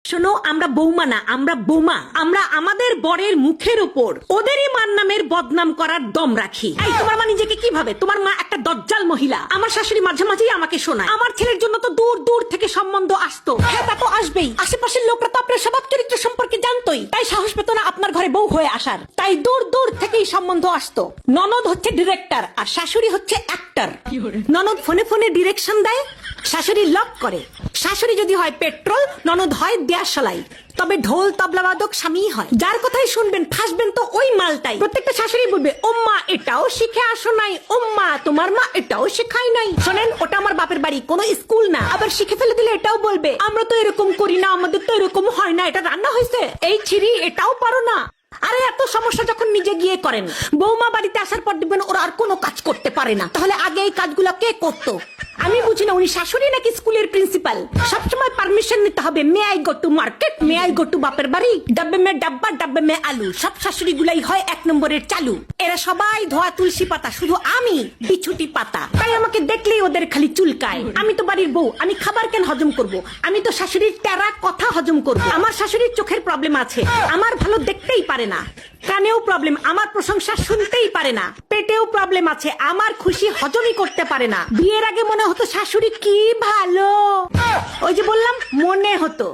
শোনো, আমরা বৌমা না, আমরা বোমা। আমরা আমাদের বরের মুখের উপর ওদেরই মার নামের বদনাম করার দম রাখি। এই তোমার মা নিজেকে কি ভাবে? তোমার মা একটা দজ্জাল মহিলা। আমার শাশুড়ি মাঝে মাঝেই আমাকে শোনায় আমার ছেলের জন্য তো দূর দূর থেকে সম্বন্ধ আসতো। হ্যাঁ, তা তো আসবেই। আশেপাশের লোকরা তো আপনার স্বভাব চরিত্র সম্পর্কে জানতোই, তাই সাহস পেত না আপনার ঘরে বউ হয়ে আসার। তাই দূর দূর থেকেই সম্বন্ধ আসতো। ননদ হচ্ছে ডিরেক্টর আর শাশুড়ি হচ্ছে অ্যাক্টর। ননদ ফোনে ফোনে ডিরেকশন দেয়, শাশুড়ি লক করে। শাশুড়ি যদি হয় পেট্রোল, ননদ হয় দেয়াশালাই। তবে ঢোল তবলা বাদক স্বামী হয়। যার কথাই শুনবেন ফাঁসবেন তো ওই মালটাই। প্রত্যেকটা শাশুড়ি বলবে, ওম্মা এটাও শিখে আসো নাই, ওম্মা তোমার মা এটাও শেখায় নাই। শোনেন, ওটা আমার বাপের বাড়ি, কোনো স্কুল না। আবার শিখে ফেলে দিলে এটাও বলবে, আমরা তো এরকম করি না, আমাদের তো এরকম হয় না, এটা রান্না হয়েছে, এই ছিরি এটাও পারো না। আরে এত সমস্যা যখন নিজে গিয়ে করেন, বৌমা বাড়িতে আসার পর দেখবেন ওরা আর কোনো কাজ করতে পারে না। তাহলে আগে এই কাজগুলো কে করতো? আমি বুঝি না, উনি শাশুড়ি নাকি স্কুলের প্রিন্সিপাল? সবসময় পারমিশন নিতে হবে। May I go to market, may I go to বাপের বাড়ি, ডাব্বে মে ডাব্বা, ডাব্বে মে আলু। সব শাশুড়ি গুলাই হয় 1 নম্বরের চালু। এরা সবাই ধোয়া তুলসী পাতা, শুধু আমি বিছুটি পাতা। তাই আমাকে দেখলেই ওদের খালি চুলকায়। আমি তো বাড়ির বউ, আমি খাবার কেন হজম করব? আমি তো শাশুড়ির টেরা কথা হজম করব। আমার শাশুড়ির চোখের প্রবলেম আছে, আমার ভালো দেখতেই পারে না। কানেও প্রবলেম, আমার প্রশংসা শুনতেই পারে না। পেটেও প্রবলেম আছে, আমার খুশি হজমই করতে পারে না। বিয়ের আগে মনে হতো শাশুড়ি কি ভালো, ওই যে বললাম মনে হতো।